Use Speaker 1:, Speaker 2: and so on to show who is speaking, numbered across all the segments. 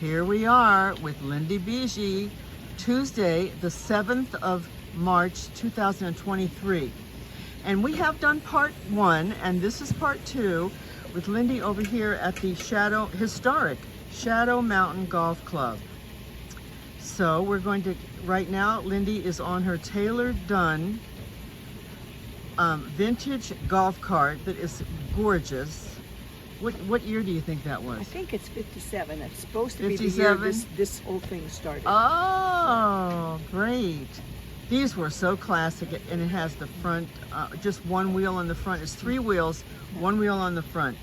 Speaker 1: Here we are with Lindi Biggi, Tuesday, the 7th of March, 2023. And we have done part 1, and this is part 2 with Lindi over here at the historic Shadow Mountain Golf Club. So we're going to, right now, Lindi is on her Taylor-Dunn vintage golf cart that is gorgeous. What year do you think that was?
Speaker 2: I think it's 57. It's supposed to be
Speaker 1: 57?
Speaker 2: the year this whole thing started.
Speaker 1: Oh, great. These were so classic, and it has the front, just one wheel on the front. It's 3 wheels, 1 wheel on the front.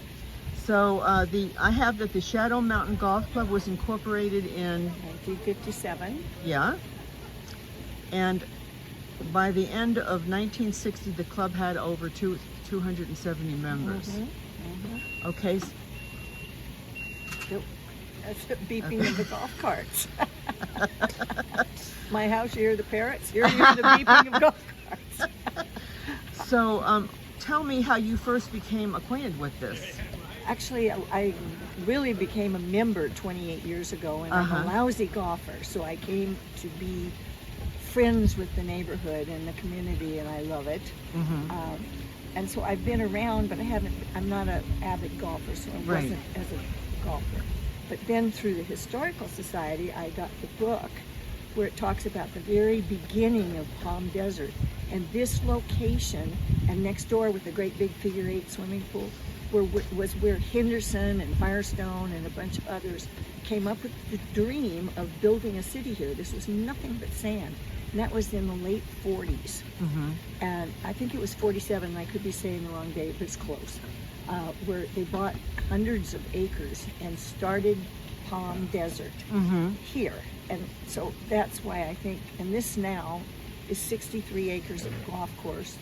Speaker 1: So I have that the Shadow Mountain Golf Club was incorporated in
Speaker 2: 1957.
Speaker 1: Yeah. And by the end of 1960, the club had over 270 members. Okay.
Speaker 2: Yep. That's the beeping of the golf carts. My house, you hear the parrots. Here you hear the beeping of golf carts.
Speaker 1: So tell me how you first became acquainted with this.
Speaker 2: Actually, I really became a member 28 years ago, and I'm a lousy golfer, so I came to be friends with the neighborhood and the community, and I love it. And so I've been around, but I'm not an avid golfer, so I wasn't as a golfer. But then through the Historical Society, I got the book where it talks about the very beginning of Palm Desert. And this location, and next door with the great big figure 8 swimming pool, was where Henderson and Firestone and a bunch of others came up with the dream of building a city here. This was nothing but sand. And that was in the late 40s. And I think it was 47, I could be saying the wrong date, but it's close, where they bought hundreds of acres and started Palm Desert here. And so that's why I think, and this now is 63 acres of golf course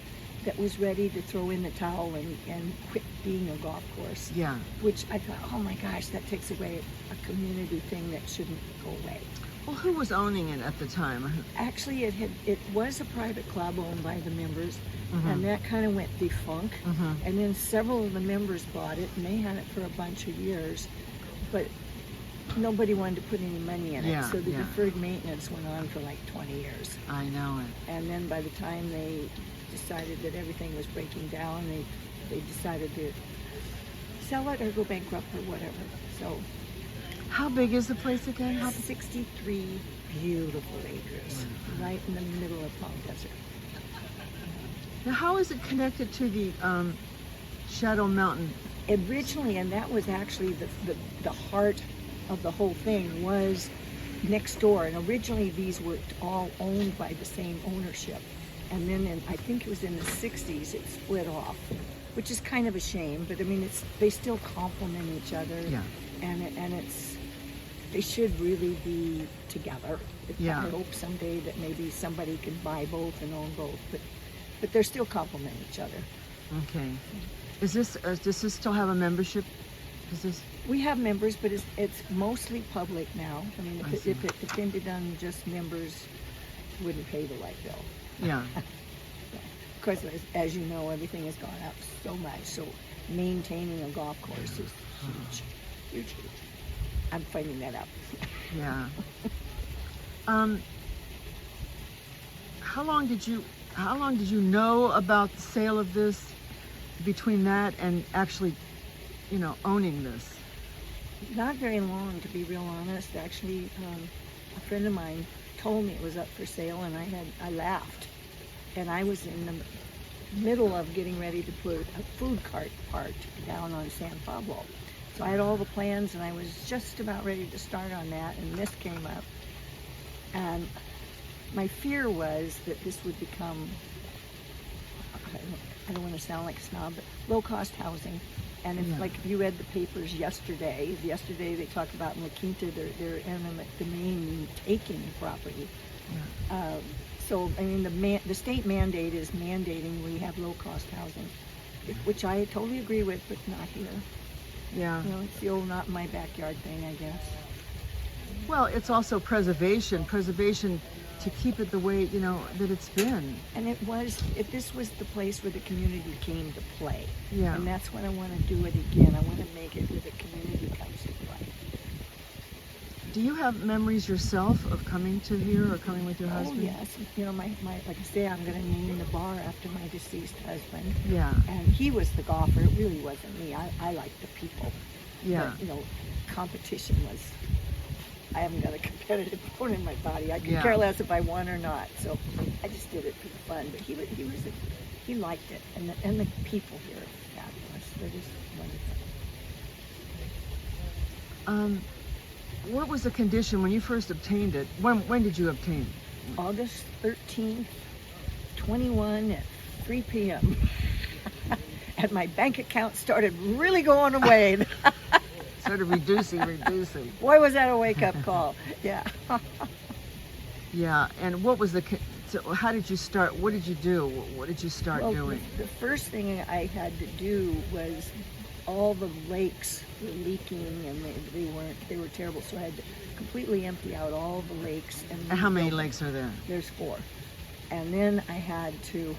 Speaker 2: that was ready to throw in the towel and quit being a golf course.
Speaker 1: Yeah.
Speaker 2: Which I thought, oh my gosh, that takes away a community thing that shouldn't go away.
Speaker 1: Well, who was owning it at the time?
Speaker 2: Actually, it was a private club owned by the members, and that kind of went defunct. And then several of the members bought it, and they had it for a bunch of years, but nobody wanted to put any money in it. So the deferred maintenance went on for like 20 years.
Speaker 1: I know it.
Speaker 2: And then by the time they decided that everything was breaking down, they decided to sell it or go bankrupt or whatever. So.
Speaker 1: How big is the place again?
Speaker 2: 63 beautiful acres, right in the middle of Palm Desert.
Speaker 1: Now, how is it connected to the Shadow Mountain?
Speaker 2: Originally, and that was actually the heart of the whole thing, was next door. And originally, these were all owned by the same ownership. And then I think it was in the 60s, it split off, which is kind of a shame. But I mean, they still complement each other.
Speaker 1: Yeah.
Speaker 2: And they should really be together.
Speaker 1: Yeah.
Speaker 2: I hope someday that maybe somebody can buy both and own both, but they're still complement each other.
Speaker 1: Okay. Does this still have a membership?
Speaker 2: We have members, but it's mostly public now. I mean, if it depended on just members, wouldn't pay the light bill.
Speaker 1: Yeah.
Speaker 2: Of course, as you know, everything has gone up so much. So maintaining a golf course is huge. I'm finding that out.
Speaker 1: Yeah. How long did you know about the sale of this, between that and actually, owning this?
Speaker 2: Not very long, to be real honest. Actually, a friend of mine told me it was up for sale, and I laughed. And I was in the middle of getting ready to put a food cart parked down on San Pablo. So I had all the plans, and I was just about ready to start on that, and this came up. And my fear was that this would become, I don't want to sound like a snob, but low-cost housing. And if, like you read the papers yesterday they talked about in La Quinta, their eminent domain taking the property. So, I mean, the state mandate is mandating we have low-cost housing, which I totally agree with, but not here.
Speaker 1: Yeah.
Speaker 2: It's the old not in my backyard thing, I guess.
Speaker 1: Well, it's also preservation to keep it the way, that it's been.
Speaker 2: And this was the place where the community came to play.
Speaker 1: Yeah.
Speaker 2: And that's what I want to do it again. I want to make it where the community comes to play.
Speaker 1: Do you have memories yourself of coming to here or coming with your
Speaker 2: Oh
Speaker 1: husband?
Speaker 2: yes, you know, my like I say, I'm going to name the bar after my deceased husband.
Speaker 1: Yeah.
Speaker 2: And he was the golfer. It really wasn't me. I liked the people.
Speaker 1: Yeah.
Speaker 2: But, you know, competition was. I haven't got a competitive bone in my body. I could
Speaker 1: Yeah.
Speaker 2: care less if I won or not. So I just did it for the fun. But he liked it, and the people here are fabulous. They're just wonderful.
Speaker 1: What was the condition when you first obtained it? When did you obtain it?
Speaker 2: August 13th, 21 at 3 p.m. And my bank account started really going away.
Speaker 1: Sort of reducing.
Speaker 2: Boy, was that a wake-up call. Yeah.
Speaker 1: Yeah, and what was so how did you start? What did you do? What did you start
Speaker 2: Well,
Speaker 1: doing?
Speaker 2: the first thing I had to do was all the lakes were leaking and they were terrible. So I had to completely empty out all the lakes. And
Speaker 1: How many
Speaker 2: rebuild.
Speaker 1: lakes are there?
Speaker 2: There's 4. And then I had to,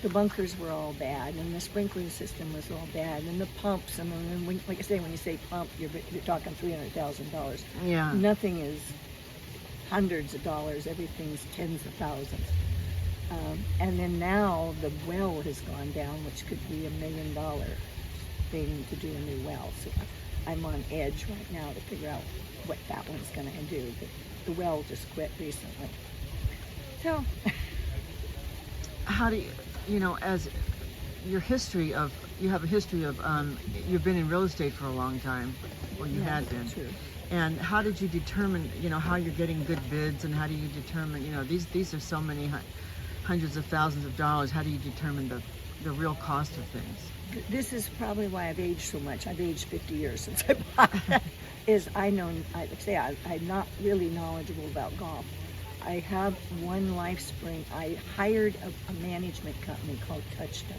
Speaker 2: the bunkers were all bad and the sprinkling system was all bad and the pumps. I mean, like I say, when you say pump, you're talking $300,000.
Speaker 1: Yeah.
Speaker 2: Nothing is hundreds of dollars. Everything's tens of thousands. And then now the well has gone down, which could be $1 million thing to do a new well. So I'm on edge right now to figure out what that one's going to do. But the well just quit recently. So
Speaker 1: How do as your history of, you have a history of, you've been in real estate for a long time, or you
Speaker 2: yeah,
Speaker 1: had been.
Speaker 2: true.
Speaker 1: And how did you determine, how you're getting good bids, and how do you determine, these are so many hundreds of thousands of dollars. How do you determine the real cost of things?
Speaker 2: This is probably why I've aged so much. I've aged 50 years since I bought it. I'm not really knowledgeable about golf. I have one LifeSpring. I hired a management company called Touchstone.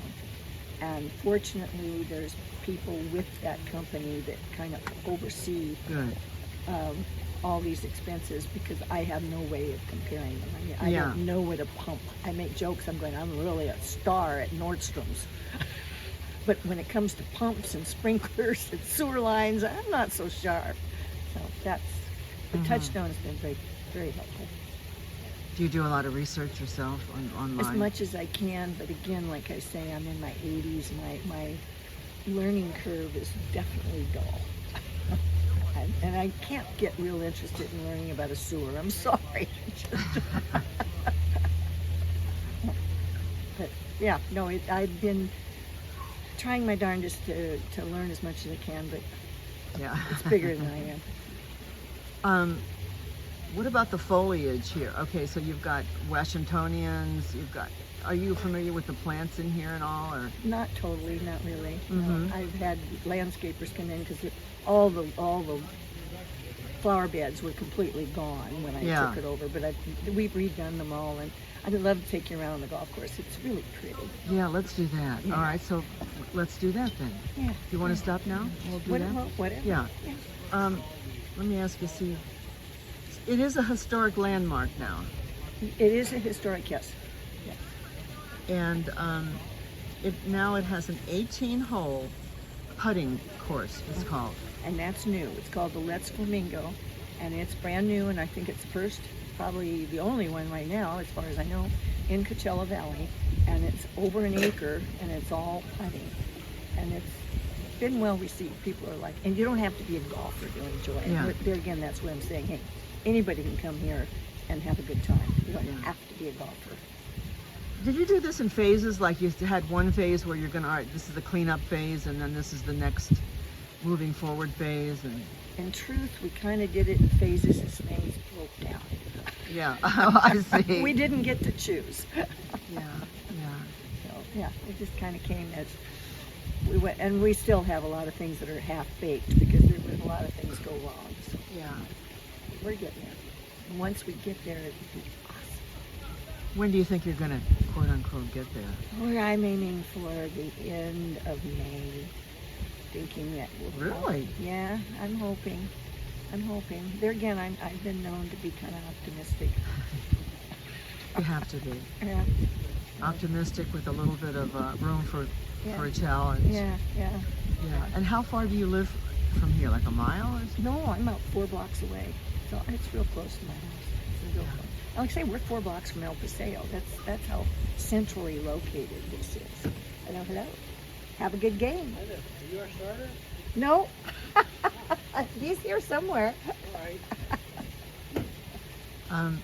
Speaker 2: And fortunately, there's people with that company that kind of oversee
Speaker 1: Good.
Speaker 2: all these expenses because I have no way of comparing them. I mean, I
Speaker 1: Yeah.
Speaker 2: don't know what a pump. I make jokes. I'm really a star at Nordstrom's. But when it comes to pumps and sprinklers and sewer lines, I'm not so sharp. So the Touchstone has been very, very helpful.
Speaker 1: Do you do a lot of research yourself online?
Speaker 2: As much as I can, but again, like I say, I'm in my 80s. My learning curve is definitely dull. And I can't get real interested in learning about a sewer. I'm sorry. But yeah, no, I've been trying my darndest to learn as much as I can, but
Speaker 1: Yeah.
Speaker 2: it's bigger than I am.
Speaker 1: What about the foliage here? Okay, so you've got Washingtonians, are you familiar with the plants in here and all, or?
Speaker 2: Not totally, not really.
Speaker 1: Mhm.
Speaker 2: No, I've had landscapers come in because all the flower beds were completely gone when I
Speaker 1: Yeah.
Speaker 2: took it over, but we've redone them all, and I'd love to take you around the golf course. It's really pretty.
Speaker 1: Yeah, let's do that.
Speaker 2: Yeah.
Speaker 1: All right, so let's do that then.
Speaker 2: Yeah.
Speaker 1: You want to stop now? We'll do that?
Speaker 2: Whatever.
Speaker 1: Yeah. Let me ask you, see, it is a historic landmark now,
Speaker 2: It is a historic, yes.
Speaker 1: and it has an 18-hole putting course, it's called.
Speaker 2: And that's new. It's called the Let's Flamingo, and it's brand new, and I think it's first, probably the only one right now, as far as I know, in Coachella Valley, and it's over an acre, and it's all putting, and it's been well received. People are like, and you don't have to be a golfer to enjoy it.
Speaker 1: Yeah.
Speaker 2: But there again, that's what I'm saying. Hey, anybody can come here and have a good time. You don't
Speaker 1: Yeah.
Speaker 2: have to be a golfer.
Speaker 1: Did you do this in phases? Like you had one phase where you're gonna, all right, this is the cleanup phase, and then this is the next moving forward phase, and
Speaker 2: In truth, we kind of did it in phases as things broke down.
Speaker 1: yeah, I see.
Speaker 2: We didn't get to choose.
Speaker 1: Yeah.
Speaker 2: So, yeah, it just kind of came as we went, and we still have a lot of things that are half-baked because there's been a lot of things go wrong. So
Speaker 1: Yeah.
Speaker 2: we're getting there. And once we get there, it'll be awesome.
Speaker 1: When do you think you're gonna, quote unquote, get there?
Speaker 2: Well, I'm aiming for the end of May, thinking that we'll
Speaker 1: Really?
Speaker 2: Yeah, I'm hoping. There again, I've been known to be kind of optimistic.
Speaker 1: You have to be
Speaker 2: Yeah,
Speaker 1: optimistic with a little bit of room for
Speaker 2: Yeah.
Speaker 1: a challenge.
Speaker 2: yeah.
Speaker 1: Yeah. And how far do you live from here? Like a mile? Or something?
Speaker 2: No, I'm about 4 blocks away, so it's real close to my house. It's real close. Like I say, we're 4 blocks from El Paseo. That's how centrally located this is. Hello. Have a good game.
Speaker 3: Are you our starter?
Speaker 2: No, he's here somewhere.
Speaker 3: All right.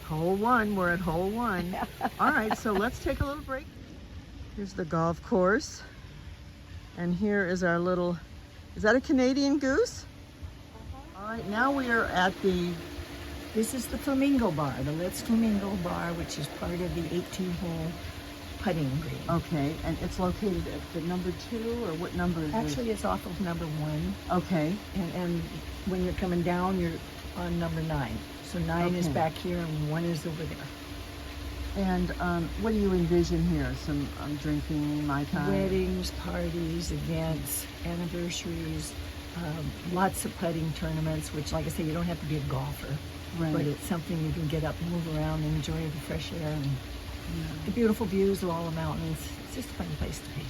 Speaker 1: Hole 1. We're at hole 1. All right, so let's take a little break. Here's the golf course, and here is our little. Is that a Canadian goose? All right, now we are at the.
Speaker 2: This is the Flamingo Bar, the Litz Flamingo Bar, which is part of the 18-hole putting green.
Speaker 1: Okay, and it's located at the number 2, or what number is
Speaker 2: Actually, it's off of number 1,
Speaker 1: Okay.
Speaker 2: and when you're coming down, you're on number 9. So 9 is
Speaker 1: Okay.
Speaker 2: back here, and 1 is over there.
Speaker 1: And what do you envision here? Some drinking, Mai Tai?
Speaker 2: Weddings, parties, events, anniversaries, lots of putting tournaments, which, like I say, you don't have to be a golfer,
Speaker 1: Right.
Speaker 2: but it's something you can get up and move around and enjoy the fresh air and the beautiful views of all the mountains. It's just a fun place to be.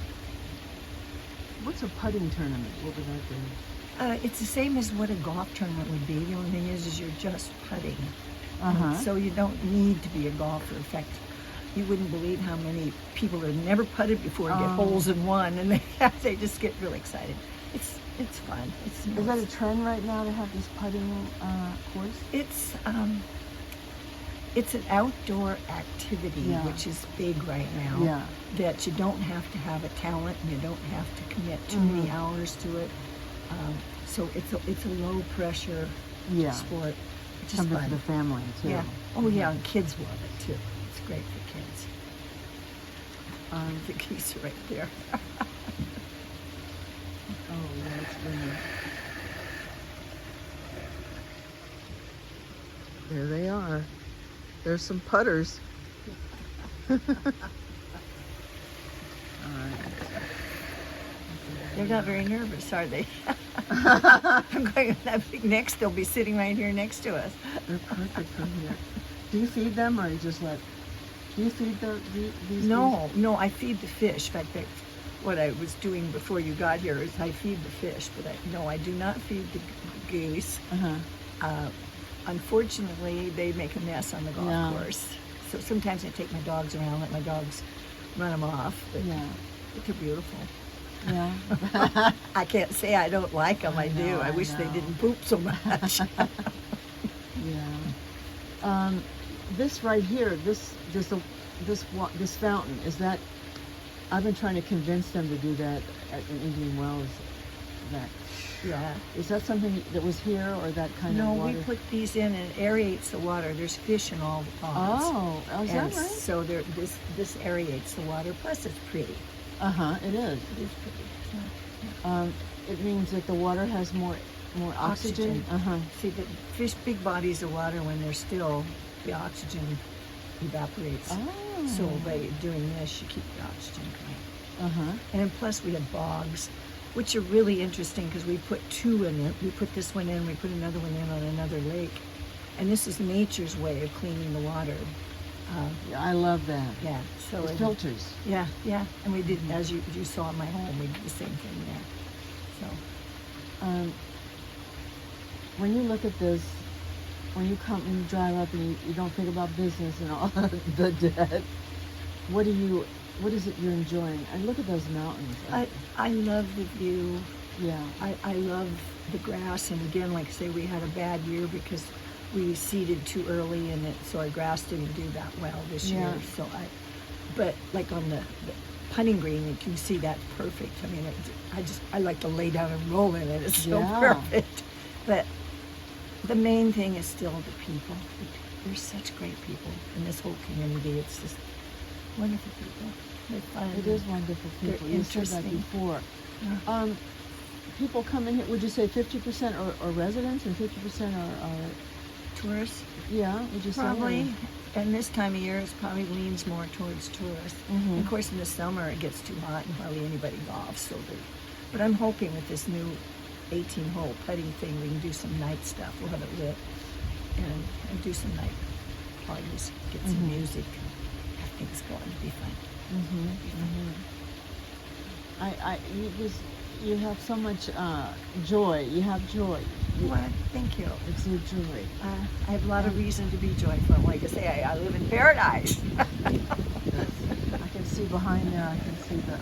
Speaker 1: What's a putting tournament? What would that be?
Speaker 2: It's the same as what a golf tournament would be. The only thing is you're just putting.
Speaker 1: Uh-huh.
Speaker 2: So you don't need to be a golfer. In fact, you wouldn't believe how many people that have never putted before get holes in one, and they just get really excited. It's fun.
Speaker 1: Is that a trend right now to have this putting course?
Speaker 2: It's an outdoor activity,
Speaker 1: Yeah.
Speaker 2: which is big right now.
Speaker 1: Yeah.
Speaker 2: That you don't have to have a talent, and you don't have to commit too many hours to it. So it's a low pressure
Speaker 1: Yeah.
Speaker 2: sport. It's just
Speaker 1: Something
Speaker 2: fun.
Speaker 1: for the family too.
Speaker 2: Yeah. Oh yeah, and kids love it too. It's great for kids. The geese are right there.
Speaker 1: Oh, yeah, it's windy. There they are. There's some putters. All right.
Speaker 2: They're not very nervous, are they? I'm going that big next. They'll be sitting right here next to us.
Speaker 1: They're perfect for here. Do you feed them, or you just let? Do you feed these?
Speaker 2: No, I feed the fish. In fact, what I was doing before you got here is I feed the fish, but I do not feed the geese.
Speaker 1: Uh-huh.
Speaker 2: Unfortunately, they make a mess on the golf course. So sometimes I take my dogs around, let my dogs run them off. But, but they're beautiful.
Speaker 1: Yeah.
Speaker 2: I can't say I don't like them. I do.
Speaker 1: know,
Speaker 2: I
Speaker 1: I
Speaker 2: wish they
Speaker 1: know.
Speaker 2: didn't poop so much.
Speaker 1: Yeah. This right here, this fountain, is that? I've been trying to convince them to do that in Indian Wells.
Speaker 2: Yeah.
Speaker 1: Is that something that was here, or that kind of
Speaker 2: No,
Speaker 1: water?
Speaker 2: we put these in and it aerates the water. There's fish in all the ponds.
Speaker 1: Oh, is
Speaker 2: and
Speaker 1: that right?
Speaker 2: so this aerates the water. Plus, it's pretty.
Speaker 1: It is.
Speaker 2: It is pretty. Yeah.
Speaker 1: It means that the water has more oxygen.
Speaker 2: See, the fish, big bodies of water, when they're still, the oxygen evaporates.
Speaker 1: Oh.
Speaker 2: So by doing this, you keep the oxygen going. And then plus we have bogs, which are really interesting because we put 2 in it. We put this one in, we put another one in on another lake. And this is nature's way of cleaning the water.
Speaker 1: Yeah, I love that.
Speaker 2: Yeah, so
Speaker 1: The filters.
Speaker 2: Yeah, and we did, as you saw in my home, we did the same thing there. So,
Speaker 1: When you look at this, when you drive up and you don't think about business and all the debt, what is it you're enjoying? And look at those mountains.
Speaker 2: I love the view.
Speaker 1: Yeah.
Speaker 2: I love the grass, and again, like I say, we had a bad year because we seeded too early, and so our grass didn't do that well this year. So but like on the putting green, you can see that's perfect. I mean, I like to lay down and roll in it. It's so perfect. But the main thing is still the people. They're such great people in this whole community. It's just wonderful people. They're fun.
Speaker 1: It is wonderful people.
Speaker 2: They're
Speaker 1: You said that
Speaker 2: interesting.
Speaker 1: before.
Speaker 2: Yeah.
Speaker 1: People come in here, would you say 50% are residents and 50% are
Speaker 2: Tourists?
Speaker 1: yeah, would you say?
Speaker 2: Probably. And this time of year, it probably leans more towards tourists. And of course, in the summer, it gets too hot and hardly anybody golfs. But I'm hoping with this new 18-hole putting thing, we can do some night stuff. We'll have it lit and do some night parties, get some music, have things going. It'd be fun.
Speaker 1: you have so much joy. You have joy.
Speaker 2: Well, thank you.
Speaker 1: It's your joy.
Speaker 2: I have a lot of reason to be joyful. Like I say, I live in paradise.
Speaker 1: I can see behind there. I can see the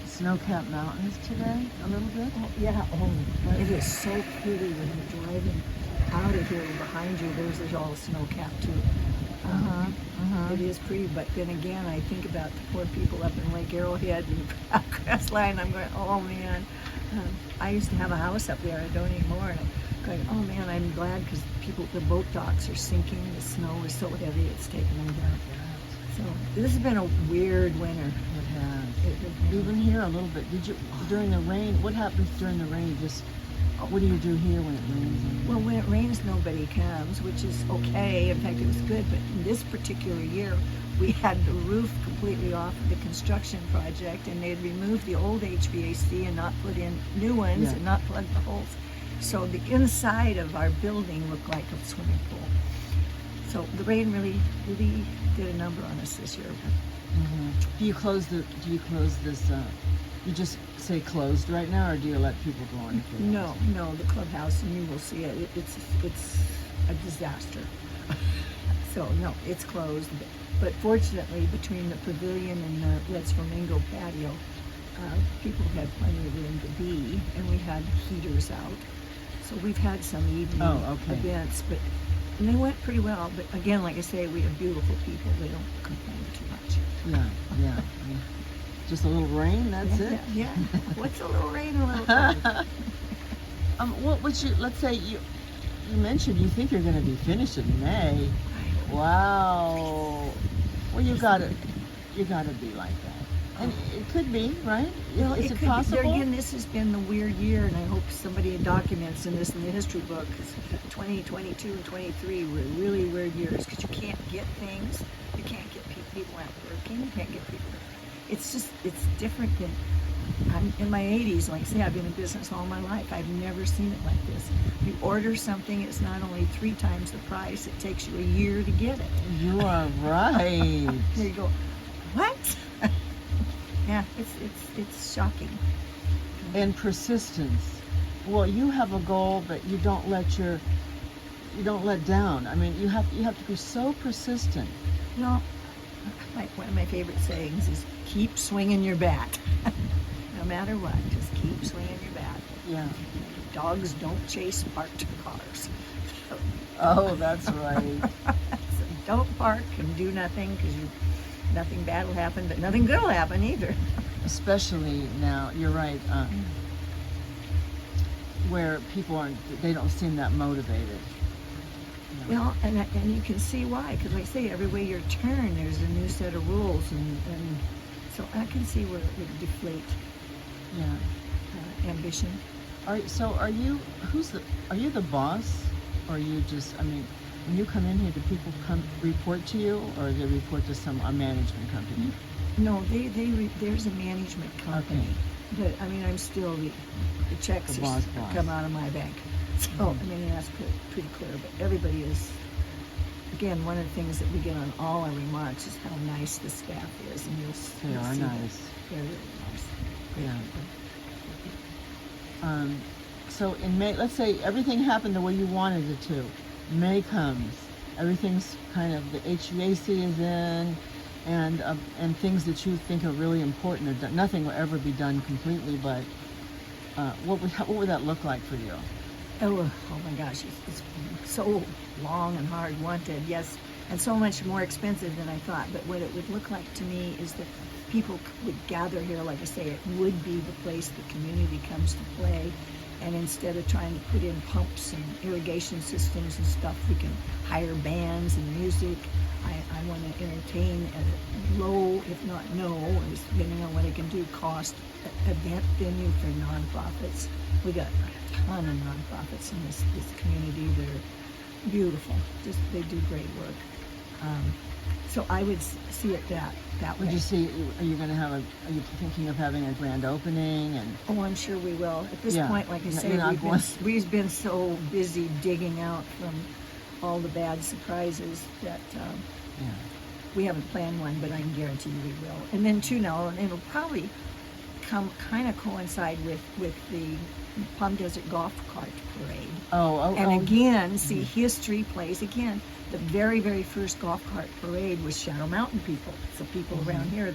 Speaker 1: snow-capped mountains today a little bit.
Speaker 2: Oh, yeah. Oh, it is so pretty when you're driving out of here. Behind you, there's all snow-capped too. It is pretty, but then again, I think about the poor people up in Lake Arrowhead and Crestline. I'm going, oh man. I used to have a house up there. I don't anymore. And I'm going, oh man, I'm glad because the boat docks are sinking. The snow is so heavy, it's taking them down. So this has been a weird winter.
Speaker 1: It has. Even here a little bit. Did you during the rain? What happens during the rain? Just what do you do here when it rains?
Speaker 2: Well, when it rains, nobody comes, which is okay. In fact, it was good. But in this particular year, we had the roof completely off of the construction project, and they had removed the old HVAC and not put in new ones and not plugged the holes. So the inside of our building looked like a swimming pool. So the rain really did a number on us this year.
Speaker 1: Do you close this? You just say closed right now, or do you let people go on?
Speaker 2: No, the clubhouse, and you will see it. It's a disaster. So no, it's closed. But fortunately, between the pavilion and the Let's Flamingo patio, people had plenty of room to be, and we had heaters out. So we've had some evening events, and they went pretty well. But again, like I say, we have beautiful people. They don't complain too much.
Speaker 1: Yeah. Just a little rain, that's it?
Speaker 2: Yeah. What's a little rain, a little cold?
Speaker 1: What would you, let's say you mentioned you think you're going to be finished in May. Wow. Well, you gotta be like that. And it could be, right? Is it possible?
Speaker 2: Again, this has been the weird year, and I hope somebody documents in the history book, because 2022 and 23 were really weird years, because you can't get things. You can't get people out working. You can't get people. It's different than, I'm in my 80s, like I say, I've been in business all my life. I've never seen it like this. You order something, it's not only 3 times the price, it takes you a year to get it.
Speaker 1: You are right.
Speaker 2: There you go, what? Yeah, it's shocking.
Speaker 1: And persistence. Well, you have a goal, but you don't let down. I mean, you have to be so persistent.
Speaker 2: No, one of my favorite sayings is keep swinging your bat. No matter what, just keep swinging your bat.
Speaker 1: Yeah.
Speaker 2: Dogs don't chase parked cars.
Speaker 1: Oh, that's right.
Speaker 2: So don't park and do nothing, because nothing bad will happen, but nothing good will happen either.
Speaker 1: Especially now, you're right, where people they don't seem that motivated.
Speaker 2: Well, and you can see why, because like I say, every way you turn, there's a new set of rules, and so I can see where it would deflate ambition.
Speaker 1: Are you the boss, or are you just, I mean, when you come in here, do people come report to you, or do they report to a management company?
Speaker 2: No, there's a management company.
Speaker 1: Okay.
Speaker 2: But I mean, I'm still the checks
Speaker 1: boss.
Speaker 2: come out of my bank. So I mean, that's pretty clear. But everybody is. Again, one of the things that we get on all our remarks is how nice the staff is, and you'll see
Speaker 1: nice.
Speaker 2: that. They're really nice.
Speaker 1: Yeah. So in May, let's say everything happened the way you wanted it to. May comes, everything's kind of, the HVAC is in, and things that you think are really important are done. Nothing will ever be done completely, but what would that look like for you?
Speaker 2: Oh my gosh, it's so long and hard wanted, yes, and so much more expensive than I thought. But what it would look like to me is that people would gather here, like I say, it would be the place the community comes to play. And instead of trying to put in pumps and irrigation systems and stuff, we can hire bands and music. I want to entertain at a low, if not no, depending on what it can do, cost event venue for nonprofits. We got a ton of nonprofits in this community that are beautiful. They do great work. So I would see it that way.
Speaker 1: Would you see? Are you you thinking of having a grand opening? And
Speaker 2: oh, I'm sure we will. At this point, like I say, we've been so busy digging out from all the bad surprises that we haven't planned one, but I can guarantee you we will. And then too, now, and it'll probably kind of coincide with the Palm Desert Golf Cart Parade.
Speaker 1: Oh,
Speaker 2: And again, see, history plays again. The very, very first golf cart parade was Shadow Mountain people. So people around here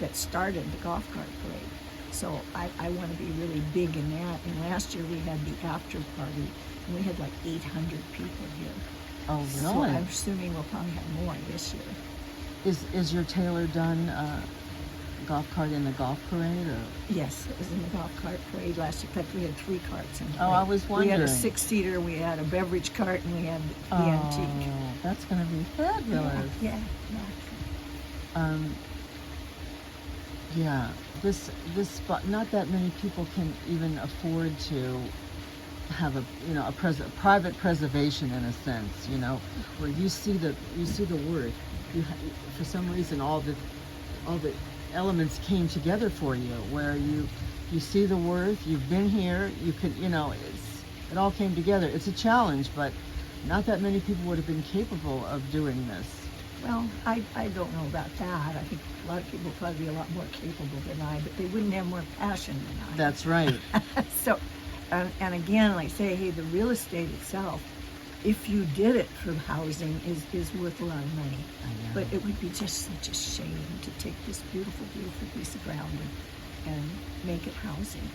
Speaker 2: that started the golf cart parade. So I want to be really big in that. And last year we had the after party, and we had like 800 people here.
Speaker 1: Oh, really?
Speaker 2: So I'm assuming we'll probably have more this year.
Speaker 1: Is your Taylor done golf cart in the golf parade, or?
Speaker 2: Yes, it was in the golf cart parade last year. In fact, we had 3 carts in the
Speaker 1: Oh,
Speaker 2: parade.
Speaker 1: I was wondering.
Speaker 2: We had a 6-seater, we had a beverage cart, and we had the antique.
Speaker 1: That's going to be fabulous.
Speaker 2: Yeah.
Speaker 1: Yeah, this spot. Not that many people can even afford to have a private preservation in a sense. Where you see the worth. For some reason, all the elements came together for you. Where you see the worth. You've been here. You could it all came together. It's a challenge, but not that many people would have been capable of doing this.
Speaker 2: Well, I don't know about that. I think a lot of people would probably be a lot more capable than I, but they wouldn't have more passion than I.
Speaker 1: That's right.
Speaker 2: So, and again, like I say, hey, the real estate itself, if you did it for housing, is worth a lot of money.
Speaker 1: I know.
Speaker 2: But it would be just such a shame to take this beautiful, beautiful piece of ground and make it housing.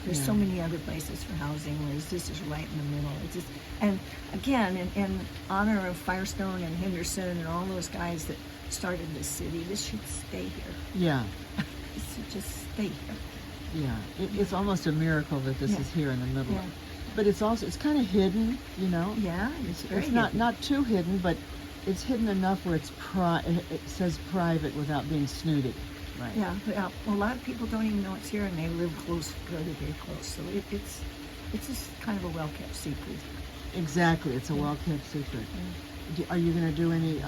Speaker 2: There's so many other places for housing, whereas this is right in the middle. It's just, and again, in honor of Firestone and Henderson and all those guys that started this city, this should stay here.
Speaker 1: Yeah.
Speaker 2: This should just stay here.
Speaker 1: Yeah. It's almost a miracle that this is here in the middle.
Speaker 2: Yeah.
Speaker 1: But it's kind of hidden,
Speaker 2: Yeah,
Speaker 1: It's not too hidden, but it's hidden enough where it says private without being snooty. Right.
Speaker 2: Yeah, well, a lot of people don't even know it's here, and they live close, very, very close. So it's just kind of a well-kept secret.
Speaker 1: Exactly, it's a well-kept secret. Are you going to do any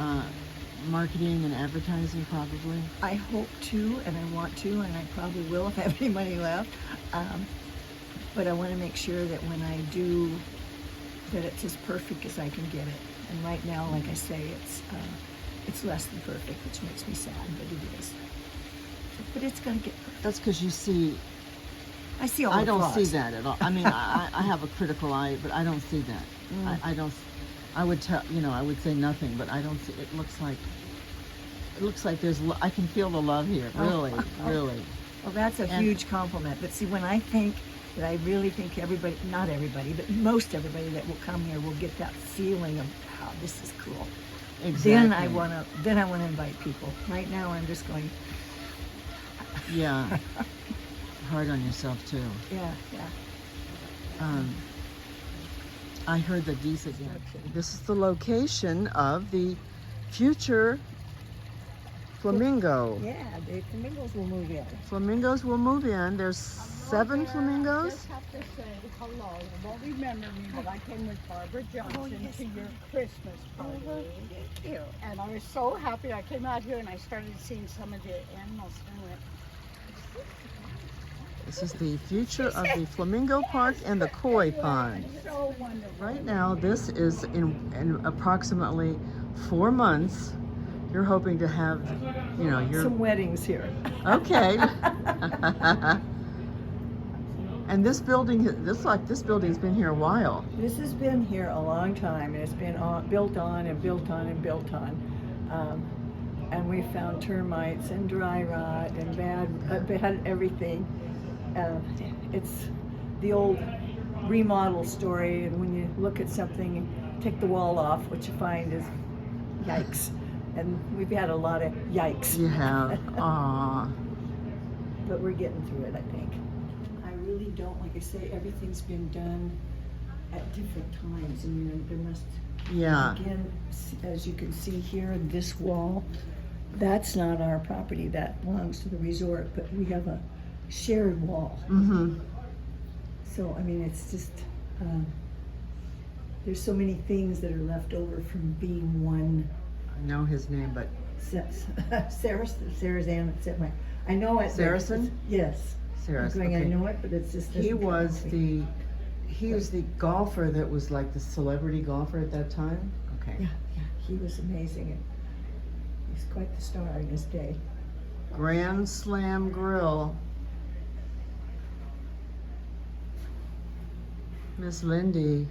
Speaker 1: marketing and advertising, probably?
Speaker 2: I hope to, and I want to, and I probably will if I have any money left. But I want to make sure that when I do, that it's as perfect as I can get it. And right now, like I say, it's less than perfect, which makes me sad, but it is. But it's going to get perfect.
Speaker 1: That's because you see.
Speaker 2: I see all the
Speaker 1: I don't
Speaker 2: flaws.
Speaker 1: see that at all. I mean, I have a critical eye, but I don't see that. I don't. I would tell. I would say nothing, but I don't see. It looks like there's. I can feel the love here. Really, really.
Speaker 2: Well, that's a huge compliment. But see, when I think that, I really think everybody, not everybody, but most everybody that will come here will get that feeling of, wow, this is cool.
Speaker 1: Exactly.
Speaker 2: Then I want to invite people. Right now, I'm just going.
Speaker 1: Yeah. Hard on yourself too.
Speaker 2: Yeah.
Speaker 1: I heard the geese again. This is the location of the future flamingo.
Speaker 2: Yeah, the flamingos will move in.
Speaker 1: Flamingos will move in. There's 7
Speaker 3: I
Speaker 1: flamingos.
Speaker 3: just have to say hello. You won't remember me, but I came with Barbara Johnson to your Christmas party.
Speaker 2: Thank you.
Speaker 3: And I was so happy. I came out here and I started seeing some of the animals and I went,
Speaker 1: This is the future of the flamingo park and the koi pond.
Speaker 3: so wonderful.
Speaker 1: Right now, this is in approximately 4 months. You're hoping to have, your
Speaker 2: Some weddings here.
Speaker 1: okay. And this building, this building's been here a while.
Speaker 2: This has been here a long time, and it's been built on and built on and built on. And we found termites and dry rot and bad everything. It's the old remodel story, and when you look at something and take the wall off, what you find is yikes. And we've had a lot of yikes.
Speaker 1: You have, aw.
Speaker 2: But we're getting through it, I think. I really don't, like I say, everything's been done at different times. I mean, there must,
Speaker 1: Yeah.
Speaker 2: again, as you can see here, this wall, that's not our property, that belongs to the resort, but we have a shared wall.
Speaker 1: Mm-hmm.
Speaker 2: So, I mean, it's just, there's so many things that are left over from being one.
Speaker 1: I know his name, but
Speaker 2: Sarrazan, I know it.
Speaker 1: Saracen?
Speaker 2: Yes.
Speaker 1: Saracen,
Speaker 2: I
Speaker 1: okay.
Speaker 2: know it, but it's just.
Speaker 1: He was the golfer that was like the celebrity golfer at that time. Okay.
Speaker 2: Yeah, he was amazing. And he's quite the star in his day.
Speaker 1: Grand Slam Grill. Miss Lindi.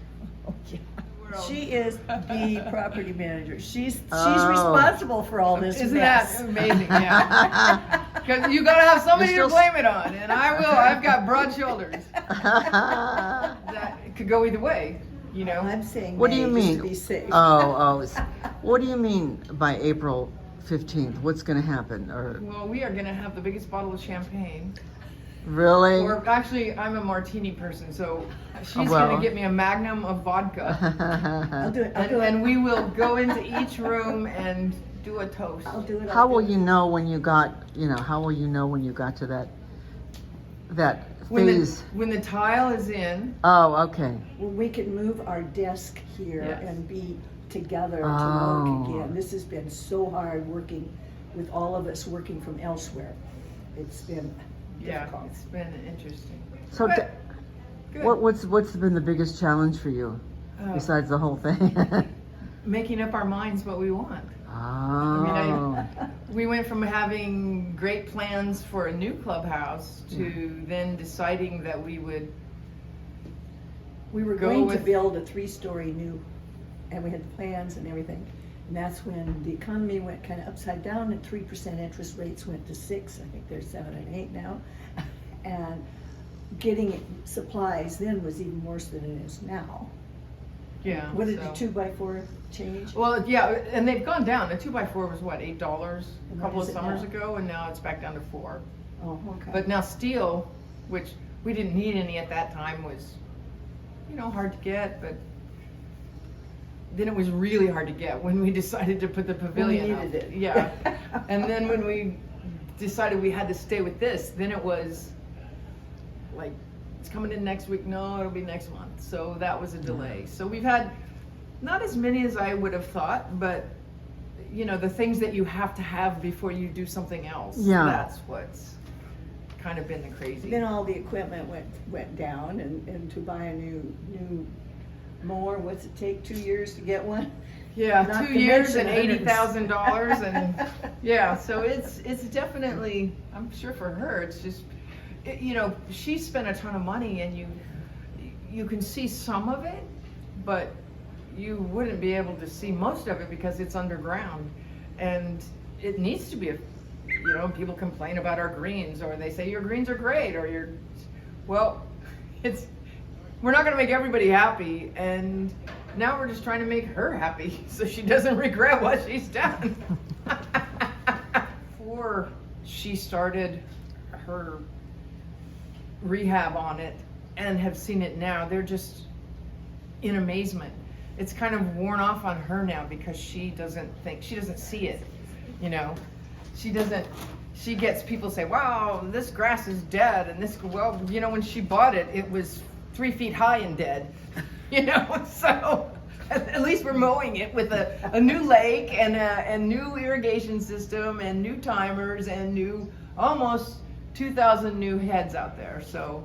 Speaker 2: She is the property manager. She's
Speaker 1: Oh.
Speaker 2: responsible for all this
Speaker 4: Isn't
Speaker 2: mess.
Speaker 4: that amazing? Yeah. Because you gotta have somebody
Speaker 1: You're
Speaker 4: to
Speaker 1: still-
Speaker 4: blame it on, and I will. I've got broad shoulders. That could go either way, you know.
Speaker 2: I'm saying
Speaker 1: What do you
Speaker 2: May, just
Speaker 1: mean?
Speaker 2: to be safe.
Speaker 1: What do you mean by April 15th? What's going to happen? Or
Speaker 4: Well, we are gonna have the biggest bottle of champagne.
Speaker 1: really?
Speaker 4: Or actually, I'm a martini person, so she's
Speaker 1: well.
Speaker 4: gonna get me a magnum of vodka,
Speaker 2: I'll do it. I'll
Speaker 4: and,
Speaker 2: do it.
Speaker 4: and we will go into each room and do a toast.
Speaker 2: I'll do it.
Speaker 1: How will you know when you got, how will you know when you got to that
Speaker 4: When
Speaker 1: phase?
Speaker 4: when the tile is in,
Speaker 1: Oh, okay.
Speaker 2: When we can move our desk here
Speaker 4: Yes.
Speaker 2: and be together to
Speaker 1: Oh.
Speaker 2: work again. This has been so hard working with all of us working from elsewhere. It's been
Speaker 4: yeah,
Speaker 2: difficult.
Speaker 4: it's been interesting.
Speaker 1: So
Speaker 4: But good.
Speaker 1: what's been the biggest challenge for you besides the whole thing?
Speaker 4: Making up our minds what we want.
Speaker 1: Oh.
Speaker 4: We went from having great plans for a new clubhouse to then deciding that we would
Speaker 2: We were
Speaker 4: Go
Speaker 2: going to
Speaker 4: with-
Speaker 2: build a 3-story new, and we had plans and everything. And that's when the economy went kind of upside down and 3% interest rates went to 6. I think they're 7 and 8 now. And getting supplies then was even worse than it is now.
Speaker 4: yeah.
Speaker 2: What did
Speaker 4: so-
Speaker 2: the 2x4 change?
Speaker 4: Well, yeah, and they've gone down. The 2x4 was what, $8
Speaker 2: And
Speaker 4: a
Speaker 2: what
Speaker 4: couple of
Speaker 2: is it
Speaker 4: summers
Speaker 2: now?
Speaker 4: ago, and now it's back down to 4.
Speaker 2: Oh, okay.
Speaker 4: But now steel, which we didn't need any at that time, was, hard to get, but then it was really hard to get when we decided to put the pavilion up.
Speaker 2: needed it.
Speaker 4: Yeah. And then when we decided we had to stay with this, then it was like, it's coming in next week. No, it'll be next month. So that was a delay. So we've had not as many as I would have thought, but the things that you have to have before you do something else.
Speaker 1: Yeah.
Speaker 4: That's what's kind of been the crazy.
Speaker 2: Then all the equipment went down, and to buy a new mower, what's it take, 2 years to get one?
Speaker 4: Yeah,
Speaker 2: Not
Speaker 4: 2
Speaker 2: to
Speaker 4: years and
Speaker 2: mention
Speaker 4: $80,000 and yeah, so it's definitely, I'm sure for her, it's just, she spent a ton of money and you can see some of it, but you wouldn't be able to see most of it because it's underground, and it needs to be people complain about our greens, or they say your greens are great, or we're not going to make everybody happy, and now we're just trying to make her happy so she doesn't regret what she's done. Before she started her rehab on it and have seen it now, they're just in amazement. It's kind of worn off on her now because she doesn't see it, she gets people say, wow, this grass is dead, and when she bought it, it was 3 feet high and dead, so at least we're mowing it with a new lake and new irrigation system and new timers and new almost 2,000 new heads out there. So